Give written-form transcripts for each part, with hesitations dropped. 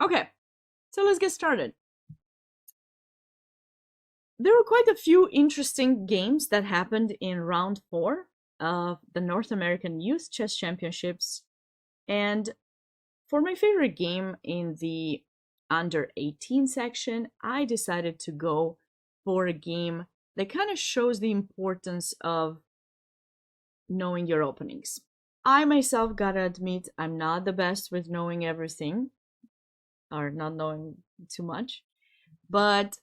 Okay, so let's get started. There were quite a few interesting games that happened in round 4 of the North American Youth Chess Championships. And for my favorite game in the under 18 section, I decided to go for a game that kind of shows the importance of knowing your openings. I myself gotta admit, I'm not the best with knowing everything or not knowing too much, but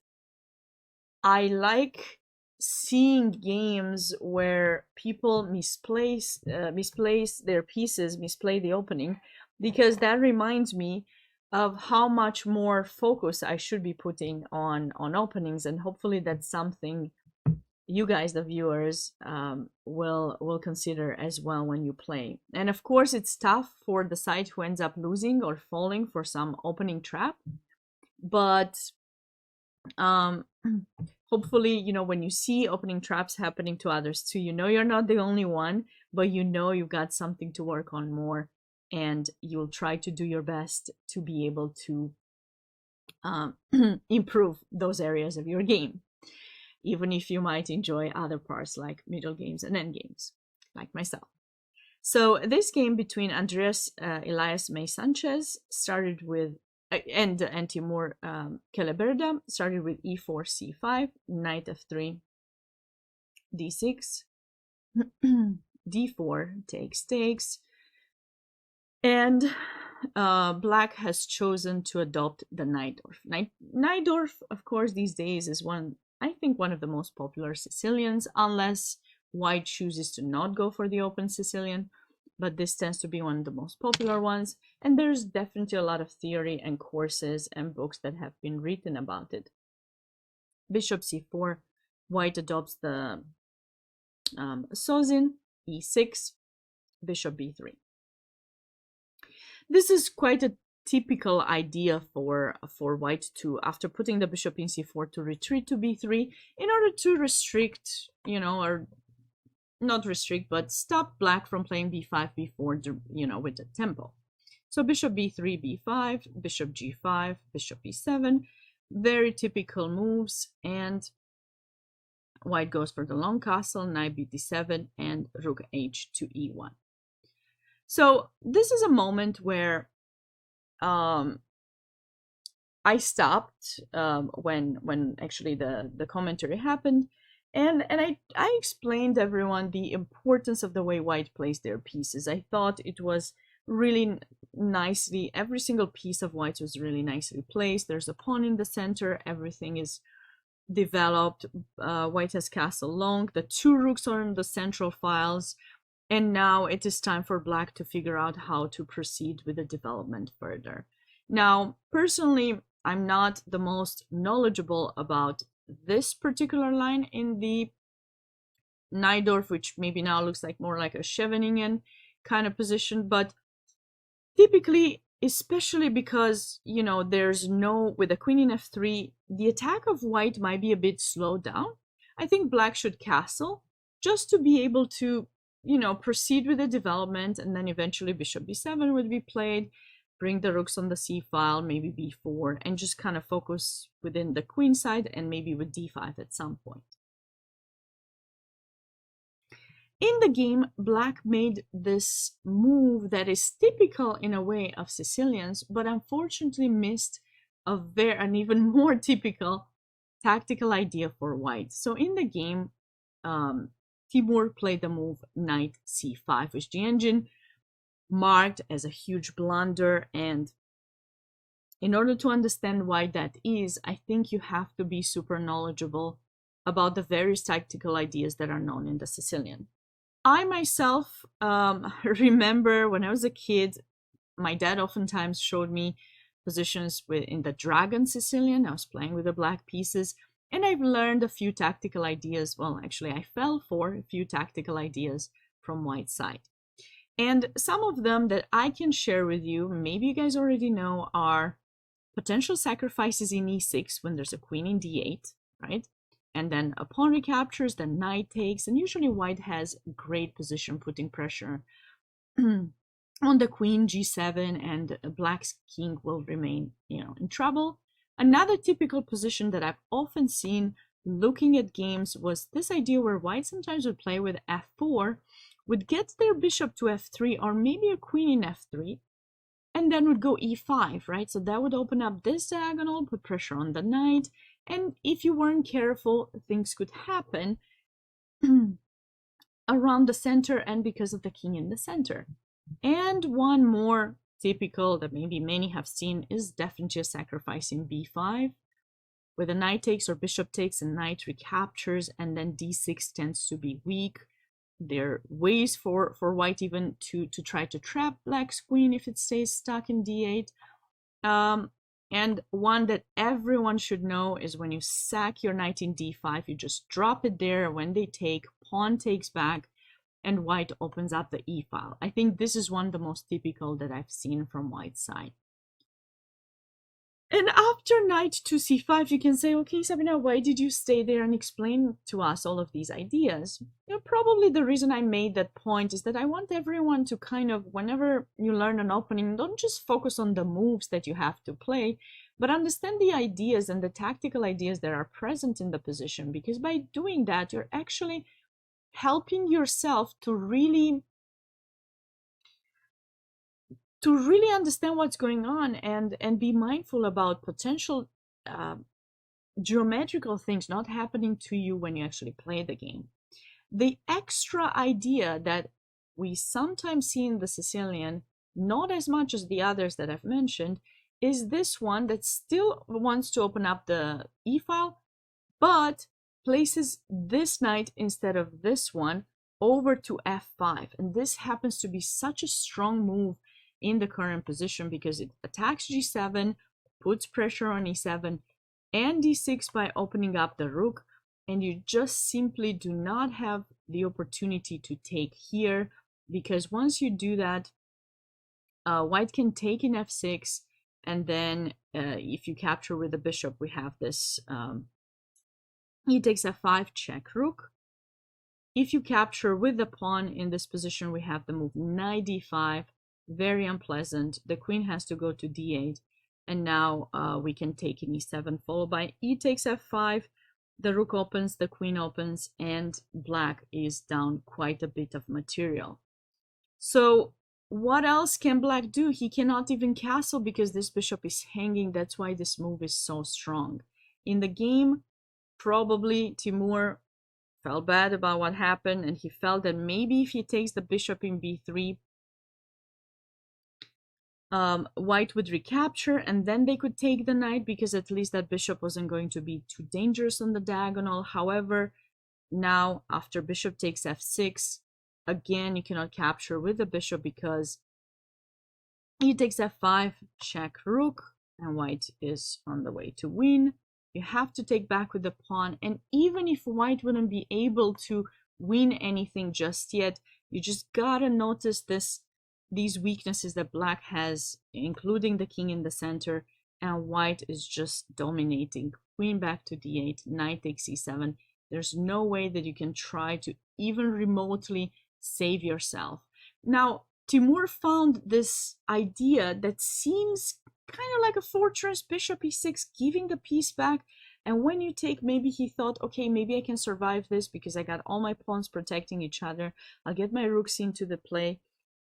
I like seeing games where people misplace their pieces, misplay the opening, because that reminds me of how much more focus I should be putting on openings, and hopefully that's something you guys, the viewers, will consider as well when you play. And of course, it's tough for the side who ends up losing or falling for some opening trap, but um hopefully, when you see opening traps happening to others too, you're not the only one, but you've got something to work on more, and you'll try to do your best to be able to improve those areas of your game, even if you might enjoy other parts like middle games and end games, like myself. So this game between Andreas Elias May Sanchez started with and Timur Keleberda started with e4 c5, knight f3, d6, d4 takes, and black has chosen to adopt the Najdorf. Najdorf, of course, these days is one of the most popular Sicilians, unless white chooses to not go for the open Sicilian, but this tends to be one of the most popular ones, and there's definitely a lot of theory and courses and books that have been written about it. Bishop c4, white adopts the Sozin, e6, bishop b3. This is quite a typical idea for white to, after putting the bishop in c4, to retreat to b3 in order to restrict, or not restrict, but stop black from playing b5, b4, with the tempo. So bishop b3, b5, bishop g5, bishop e7, very typical moves, and white goes for the long castle, knight b d7, and rook h to e1. So this is a moment where I stopped when actually the commentary happened, and I explained to everyone the importance of the way white plays their pieces. I thought it was really nicely, every single piece of white was really nicely placed. There's a pawn in the center, everything is developed. White has castle long, the two rooks are in the central files, and now it is time for black to figure out how to proceed with the development further. Now, personally, I'm not the most knowledgeable about this particular line in the Najdorf, which maybe now looks like more like a Scheveningen kind of position, but typically, especially because, there's no, with the queen in f3, the attack of white might be a bit slowed down. I think black should castle just to be able to, proceed with the development, and then eventually bishop b7 would be played, bring the rooks on the c file, maybe b4, and just kind of focus within the queen side and maybe with d5 at some point. In the game, black made this move that is typical in a way of Sicilians, but unfortunately missed an even more typical tactical idea for white. So in the game, Timur played the move knight c5, which the engine marked as a huge blunder. And in order to understand why that is, I think you have to be super knowledgeable about the various tactical ideas that are known in the Sicilian. I myself remember when I was a kid, my dad oftentimes showed me positions in the Dragon Sicilian. I was playing with the black pieces, and I've learned a few tactical ideas. Well, actually, I fell for a few tactical ideas from white side. And some of them that I can share with you, maybe you guys already know, are potential sacrifices in e6 when there's a queen in d8, right? And then a pawn recaptures, then knight takes, and usually white has great position putting pressure on the queen g7, and black's king will remain, in trouble. Another typical position that I've often seen looking at games was this idea where white sometimes would play with f4, would get their bishop to f3, or maybe a queen in f3, and then would go e5, right? So that would open up this diagonal, put pressure on the knight, and if you weren't careful, things could happen around the center and because of the king in the center. And one more typical that maybe many have seen is definitely a sacrifice in b5, where the knight takes or bishop takes and knight recaptures, and then d6 tends to be weak. There are ways for white even to try to trap black's queen if it stays stuck in d8. And one that everyone should know is when you sack your knight in d5, you just drop it there. When they take, pawn takes back, and white opens up the e file. I think this is one of the most typical that I've seen from white's side. And after knight to c5, you can say, okay, Sabina, why did you stay there and explain to us all of these ideas? Probably the reason I made that point is that I want everyone to kind of, whenever you learn an opening, don't just focus on the moves that you have to play, but understand the ideas and the tactical ideas that are present in the position, because by doing that, you're actually helping yourself to really understand what's going on and be mindful about potential geometrical things not happening to you when you actually play the game. The extra idea that we sometimes see in the Sicilian, not as much as the others that I've mentioned, is this one that still wants to open up the e-file, but places this knight instead of this one over to f5. And this happens to be such a strong move in the current position because it attacks g7, puts pressure on e7 and d6 by opening up the rook, and you just simply do not have the opportunity to take here, because once you do that, white can take in f6, and then if you capture with the bishop, we have this he takes f5, check rook. If you capture with the pawn in this position, we have the move knight d5, very unpleasant. The queen has to go to d8, and now we can take in e7, followed by e takes f5. The rook opens, the queen opens, and black is down quite a bit of material. So what else can black do? He cannot even castle because this bishop is hanging. That's why this move is so strong. In the game, probably Timur felt bad about what happened, and he felt that maybe if he takes the bishop in b3, white would recapture, and then they could take the knight because at least that bishop wasn't going to be too dangerous on the diagonal. However, now after bishop takes f6, again you cannot capture with the bishop because he takes f5, check rook, and white is on the way to win. You have to take back with the pawn, and even if white wouldn't be able to win anything just yet, you just gotta notice these weaknesses that black has, including the king in the center, and white is just dominating. Queen back to d8, knight takes e7. There's no way that you can try to even remotely save yourself. Now, Timur found this idea that seems kind of like a fortress, bishop e6, giving the piece back. And when you take, maybe he thought, okay, maybe I can survive this because I got all my pawns protecting each other. I'll get my rooks into the play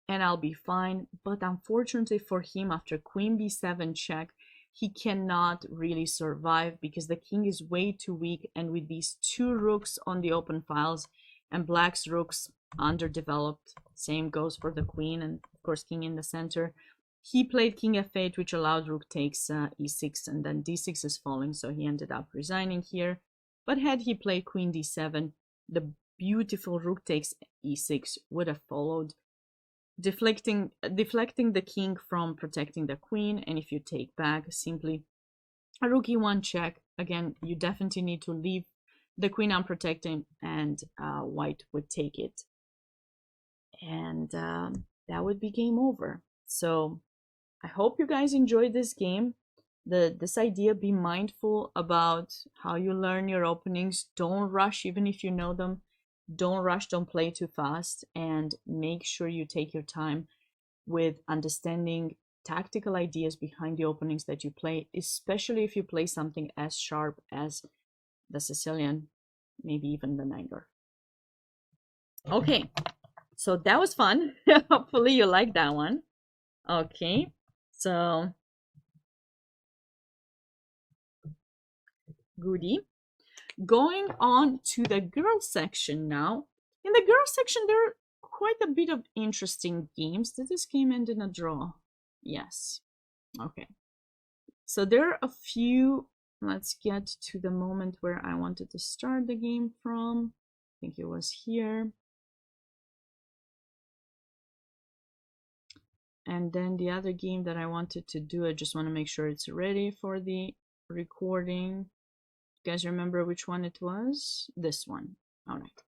and I'll be fine. But unfortunately for him, after queen b7 check, he cannot really survive because the king is way too weak. And with these two rooks on the open files and black's rooks underdeveloped, same goes for the queen and of course king in the center. He played king f8, which allowed rook takes e6, and then d6 is falling, so he ended up resigning here. But had he played queen d7, the beautiful rook takes e6 would have followed, deflecting the king from protecting the queen. And if you take back, simply a rook e1 check. Again, you definitely need to leave the queen unprotected, and white would take it. And that would be game over. So I hope you guys enjoyed this game. This idea, be mindful about how you learn your openings. Don't rush, even if you know them. Don't rush, don't play too fast, and make sure you take your time with understanding tactical ideas behind the openings that you play, especially if you play something as sharp as the Sicilian, maybe even the Nigger. Okay, so that was fun. Hopefully you like that one. Okay, so goody. Going on to the girls section now. In the girls section, there are quite a bit of interesting games. Did this game end in a draw? Yes. Okay. So there are a few. Let's get to the moment where I wanted to start the game from. I think it was here. And then the other game that I wanted to do, I just want to make sure it's ready for the recording. You guys remember which one it was? This one. All right.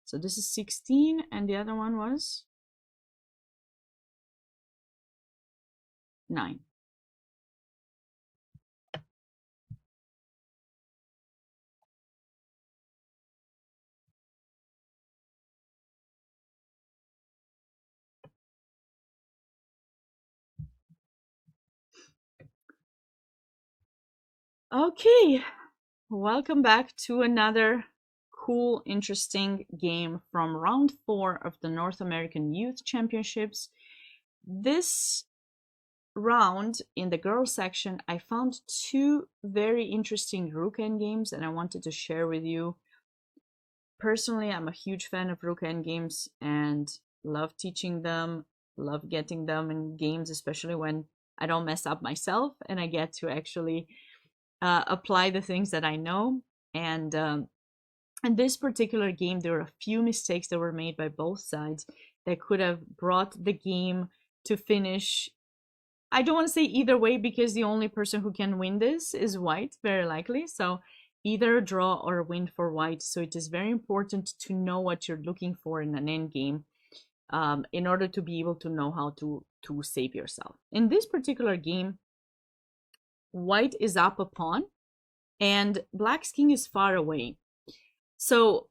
So this is 16, and the other one was 9. Okay, welcome back to another cool, interesting game from round 4 of the North American Youth Championships. This round in the girls section, I found 2 very interesting rook endgames and I wanted to share with you. Personally, I'm a huge fan of rook endgames and love teaching them, love getting them in games, especially when I don't mess up myself and I get to actually apply the things that I know. And in this particular game, there were a few mistakes that were made by both sides that could have brought the game to finish. I don't want to say either way because the only person who can win this is white, very likely. So either a draw or a win for white. So it is very important to know what you're looking for in an end game in order to be able to know how to save yourself. In this particular game, white is up a pawn and black's king is far away. So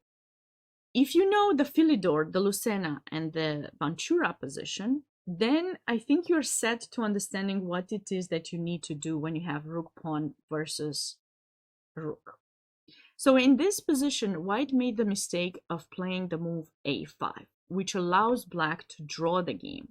if you know the Philidor, the Lucena, and the Ventura position, then I think you're set to understanding what it is that you need to do when you have rook pawn versus rook. So in this position, white made the mistake of playing the move a5, which allows black to draw the game.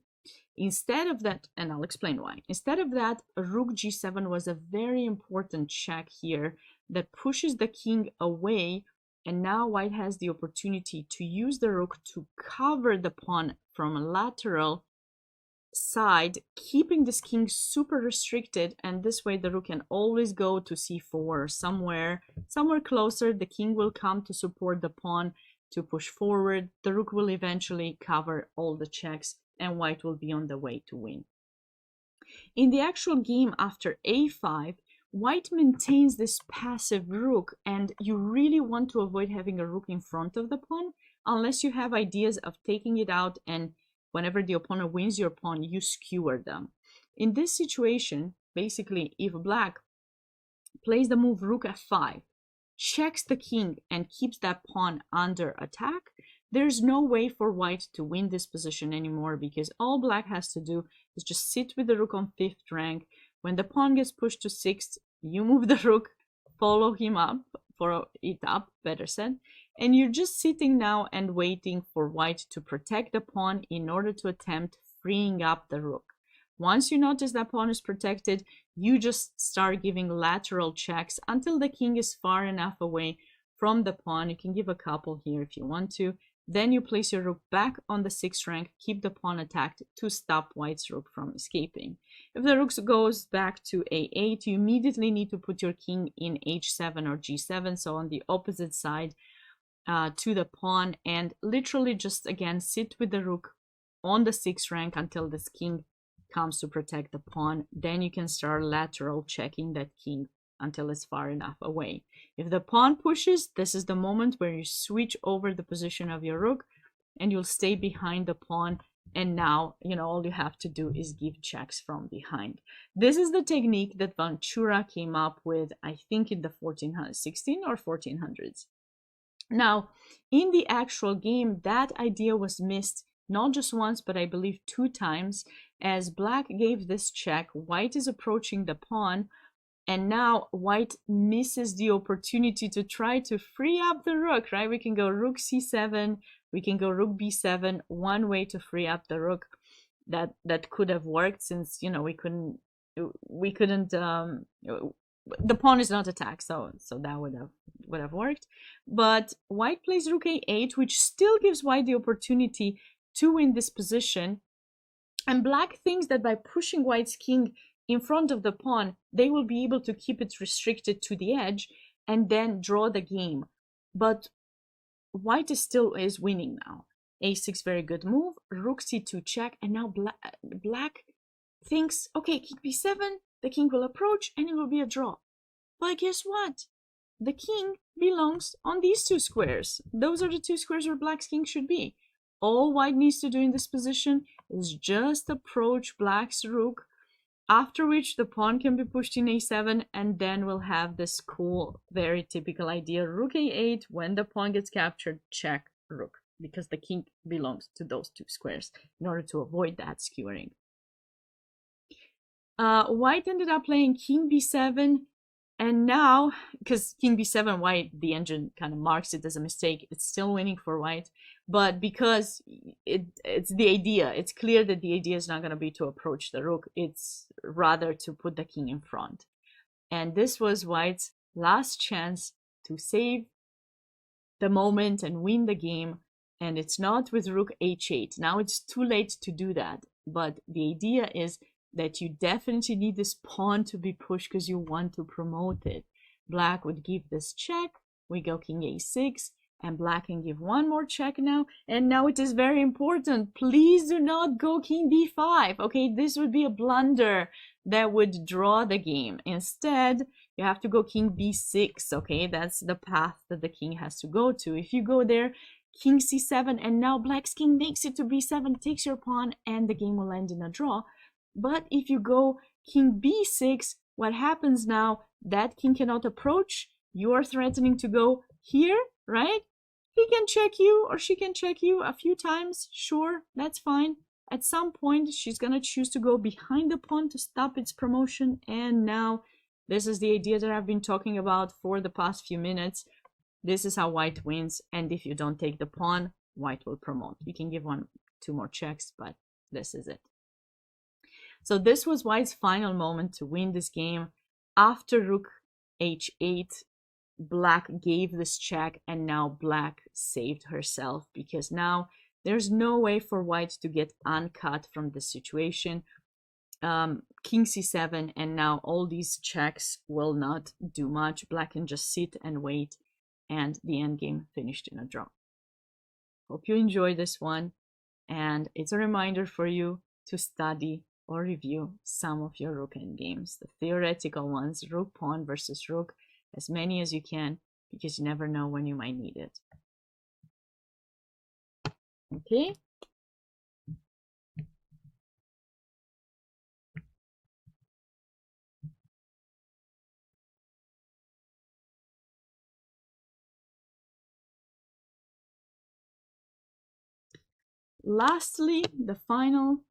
Instead of that, and I'll explain why, instead of that, rook g7 was a very important check here that pushes the king away, and now white has the opportunity to use the rook to cover the pawn from a lateral side, keeping this king super restricted, and this way the rook can always go to c4 or somewhere closer. The king will come to support the pawn to push forward. The rook will eventually cover all the checks and white will be on the way to win. In the actual game after a5, white maintains this passive rook, and you really want to avoid having a rook in front of the pawn unless you have ideas of taking it out, and whenever the opponent wins your pawn, you skewer them. In this situation, basically, if black plays the move rook f5, checks the king, and keeps that pawn under attack, there's no way for white to win this position anymore because all black has to do is just sit with the rook on 5th rank. When the pawn gets pushed to 6th, you move the rook, follow him up, better said, and you're just sitting now and waiting for white to protect the pawn in order to attempt freeing up the rook. Once you notice that pawn is protected, you just start giving lateral checks until the king is far enough away from the pawn. You can give a couple here if you want to. Then you place your rook back on the 6th rank, keep the pawn attacked to stop white's rook from escaping. If the rook goes back to a8, you immediately need to put your king in h7 or g7, so on the opposite side to the pawn, and literally just again sit with the rook on the 6th rank until this king comes to protect the pawn. Then you can start lateral checking that king until it's far enough away. If the pawn pushes, this is the moment where you switch over the position of your rook and you'll stay behind the pawn, and now all you have to do is give checks from behind. This is the technique that Ventura came up with, I think in the 1416 or 1400s. Now in the actual game, that idea was missed not just once, but I believe 2 times. As black gave this check, white is approaching the pawn, and now white misses the opportunity to try to free up the rook, right? We can go rook c7, we can go rook b7, one way to free up the rook. That could have worked, since, you know, we couldn't the pawn is not attacked, so that would have worked. But white plays rook a8, which still gives white the opportunity to win this position. And black thinks that by pushing white's king in front of the pawn, they will be able to keep it restricted to the edge and then draw the game. But white is winning now. A6, very good move. Rook c2 check, and now black thinks, okay, king b7, the king will approach, and it will be a draw. But guess what? The king belongs on these 2 squares. Those are the 2 squares where black's king should be. All white needs to do in this position is just approach black's rook, after which the pawn can be pushed in a7, and then we'll have this cool, very typical idea, rook a8, when the pawn gets captured, check rook, because the king belongs to those 2 squares in order to avoid that skewering. White ended up playing king b7, and now, because king b7, white, the engine kind of marks it as a mistake, it's still winning for white. But because it's the idea, it's clear that the idea is not going to be to approach the rook, it's rather to put the king in front. And this was white's last chance to save the moment and win the game. And it's not with rook h8. Now it's too late to do that. But the idea is that you definitely need this pawn to be pushed because you want to promote it. Black would give this check. We go king a6, and black can give one more check now. And now it is very important. Please do not go king b5. Okay, this would be a blunder that would draw the game. Instead, you have to go king b6. Okay, that's the path that the king has to go to. If you go there, king c7, and now black's king makes it to b7, takes your pawn, and the game will end in a draw. But if you go king b6, what happens now? That king cannot approach. You are threatening to go here, right? He can check you, or she can check you a few times. Sure, that's fine. At some point, she's going to choose to go behind the pawn to stop its promotion. And now, this is the idea that I've been talking about for the past few minutes. This is how white wins. And if you don't take the pawn, white will promote. You can give 2 more checks, but this is it. So this was white's final moment to win this game. After rook h8, black gave this check, and now black saved herself, because now there's no way for white to get uncut from the situation. King c7, and now all these checks will not do much. Black can just sit and wait, and the endgame finished in a draw. Hope you enjoyed this one, and it's a reminder for you to study or review some of your rook endgames, the theoretical ones, rook pawn versus rook, as many as you can, because you never know when you might need it. Okay. Lastly, the final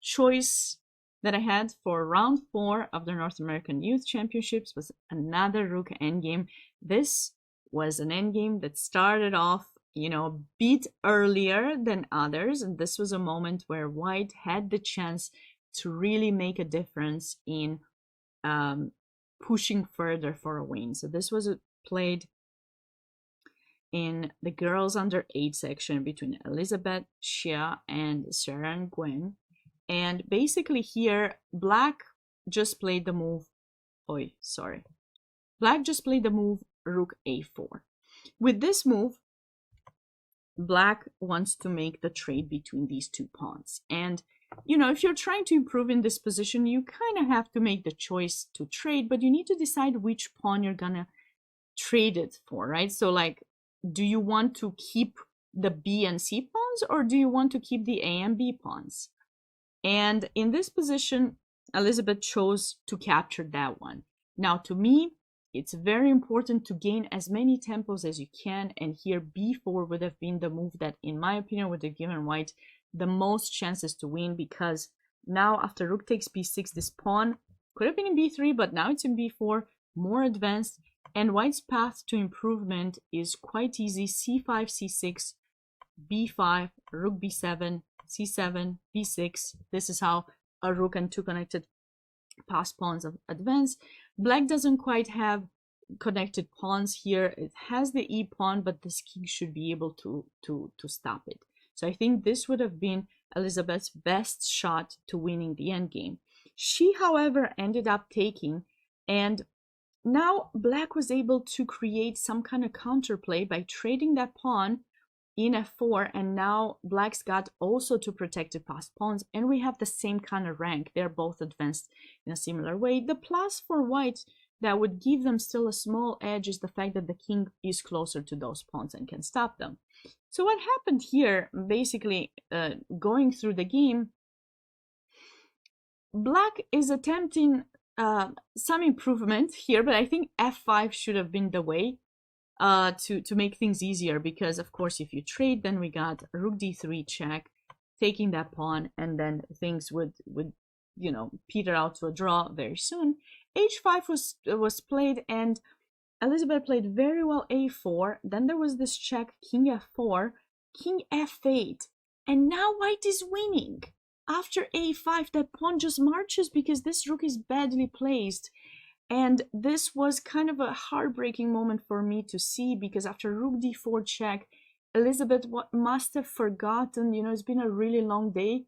choice that I had for round 4 of the North American Youth Championships was another rook endgame. This was an endgame that started off, you know, a bit earlier than others, and this was a moment where white had the chance to really make a difference in pushing further for a win. So this was played in the girls under 8 section between Elizabeth Xia and Sarah and Gwen. And basically here, black just played the move, Black just played the move rook a4. With this move, black wants to make the trade between these 2 pawns. And, you know, if you're trying to improve in this position, you kind of have to make the choice to trade, but you need to decide which pawn you're gonna trade it for, right? So like, do you want to keep the B and C pawns, or do you want to keep the A and B pawns? And in this position, Elizabeth chose to capture that one. Now, to me, it's very important to gain as many tempos as you can, and here b4 would have been the move that, in my opinion, would have given white the most chances to win, because now after rook takes b6, this pawn could have been in b3, but now it's in b4, more advanced, and white's path to improvement is quite easy. c5, c6, b5, rook b7, c7, b6. This is how a rook and two connected pass pawns advance. Black doesn't quite have connected pawns here. It has the e pawn, but this king should be able to stop it. So I think this would have been Elizabeth's best shot to winning the endgame. She, however, ended up taking, and now black was able to create some kind of counterplay by trading that pawn in f4, and now black's got also two protected passed pawns, and we have the same kind of rank. They're both advanced in a similar way. The plus for white that would give them still a small edge is the fact that the king is closer to those pawns and can stop them. So what happened here, basically going through the game, black is attempting some improvement here, but I think f5 should have been the way to make things easier, because of course if you trade, then we got rook d3 check, taking that pawn, and then things would you know, peter out to a draw very soon. h5 was played, and Elizabeth played very well a4. Then there was this check, king f4, king f8, and now white is winning. After a5, that pawn just marches because this rook is badly placed. And this was kind of a heartbreaking moment for me to see, because after rook d4 check, Elizabeth must have forgotten, you know, it's been a really long day,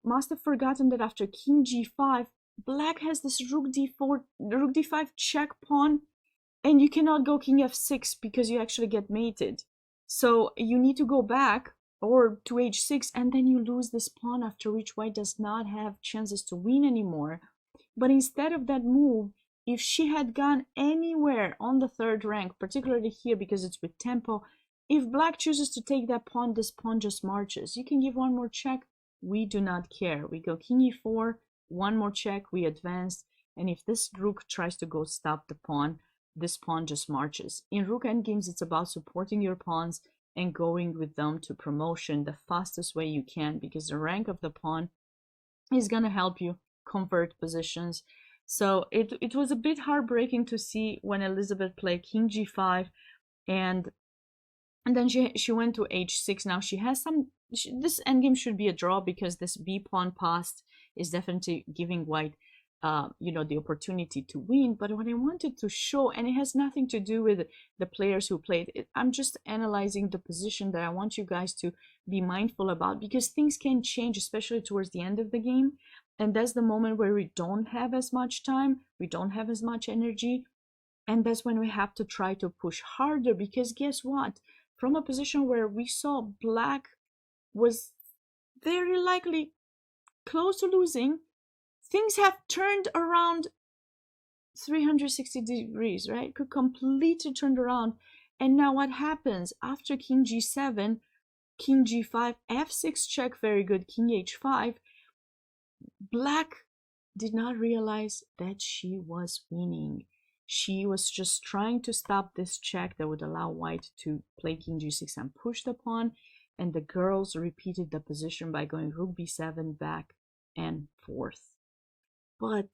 must have forgotten that after king g5, black has this rook d5 check pawn, and you cannot go king f6 because you actually get mated. So you need to go back or to h6, and then you lose this pawn, after which white does not have chances to win anymore. But instead of that move, if she had gone anywhere on the third rank, particularly here because it's with tempo, if black chooses to take that pawn, this pawn just marches. You can give one more check, we do not care. We go king e4, one more check, we advance, and if this rook tries to go stop the pawn, this pawn just marches. In rook endgames, it's about supporting your pawns and going with them to promotion the fastest way you can, because the rank of the pawn is going to help you convert positions. So it was a bit heartbreaking to see when Elizabeth played king g5, and then she went to h6. Now she has this endgame should be a draw, because this b pawn passed is definitely giving white you know, the opportunity to win. But what I wanted to show, and it has nothing to do with the players who played it, I'm just analyzing the position that I want you guys to be mindful about, because things can change, especially towards the end of the game. And that's the moment where we don't have as much time, we don't have as much energy, and that's when we have to try to push harder, because guess what? From a position where we saw black was very likely close to losing, things have turned around 360 degrees, right? Could completely turn around. And now what happens? After king g7, king g5, f6 check, very good, king h5, black did not realize that she was winning. She was just trying to stop this check that would allow white to play king g6 and push the pawn, and the girls repeated the position by going rook b7 back and forth. But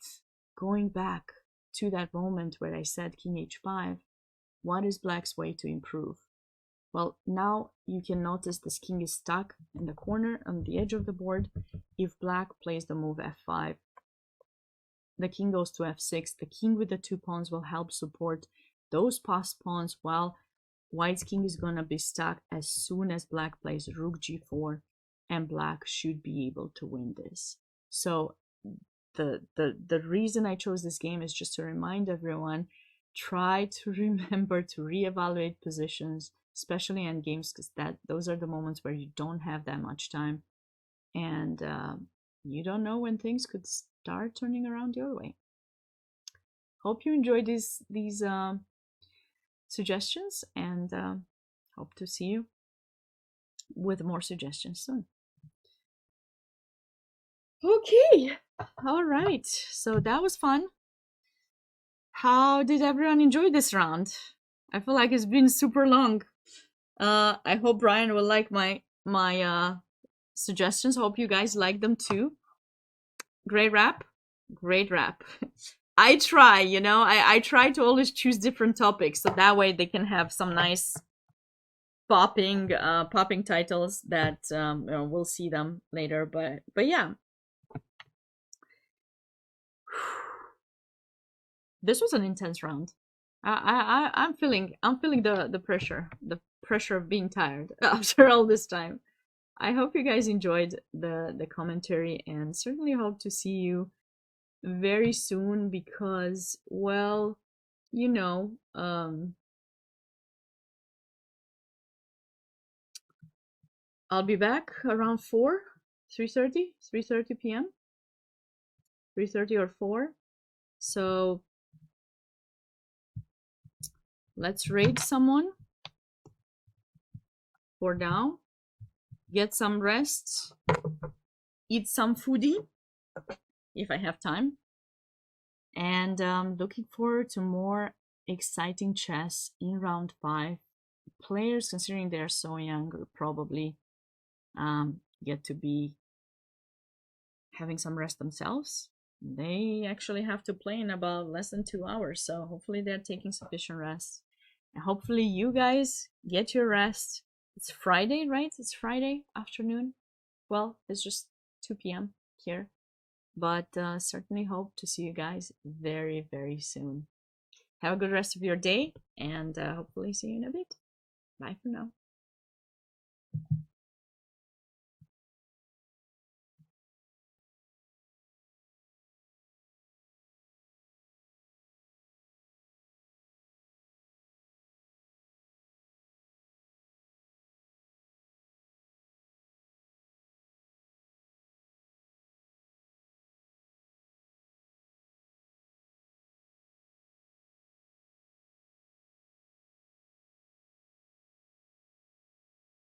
going back to that moment where I said king h5, what is black's way to improve? Well, now you can notice this king is stuck in the corner on the edge of the board. If black plays the move f5, the king goes to f6. The king with the two pawns will help support those passed pawns, while white's king is going to be stuck as soon as black plays rook g4, and black should be able to win this. So the reason I chose this game is just to remind everyone, try to remember to reevaluate positions, especially in games, because those are the moments where you don't have that much time, and you don't know when things could start turning around your way. Hope you enjoyed these suggestions, and hope to see you with more suggestions soon. Okay, all right, so that was fun. how did everyone enjoy this round? I feel like it's been super long. I hope Brian will like my suggestions. Hope you guys like them too. Great rap, great rap. I try, I try to always choose different topics so that way they can have some nice popping titles that we'll see them later. But yeah, this was an intense round. I'm feeling the pressure of being tired after all this time. I hope you guys enjoyed the commentary and certainly hope to see you very soon because, well, you know, I'll be back around 4, 3:30 p.m., 3:30 or 4. So let's raid someone for now, get some rest, eat some foodie if I have time, and looking forward to more exciting chess in round 5. Players, considering they're so young, will probably get to be having some rest themselves. They actually have to play in about less than 2 hours, so hopefully they're taking sufficient rest. And hopefully you guys get your rest. It's Friday, right? It's Friday afternoon. Well, it's just 2 p.m. here, but certainly hope to see you guys very, very soon. Have a good rest of your day, and hopefully see you in a bit. Bye for now.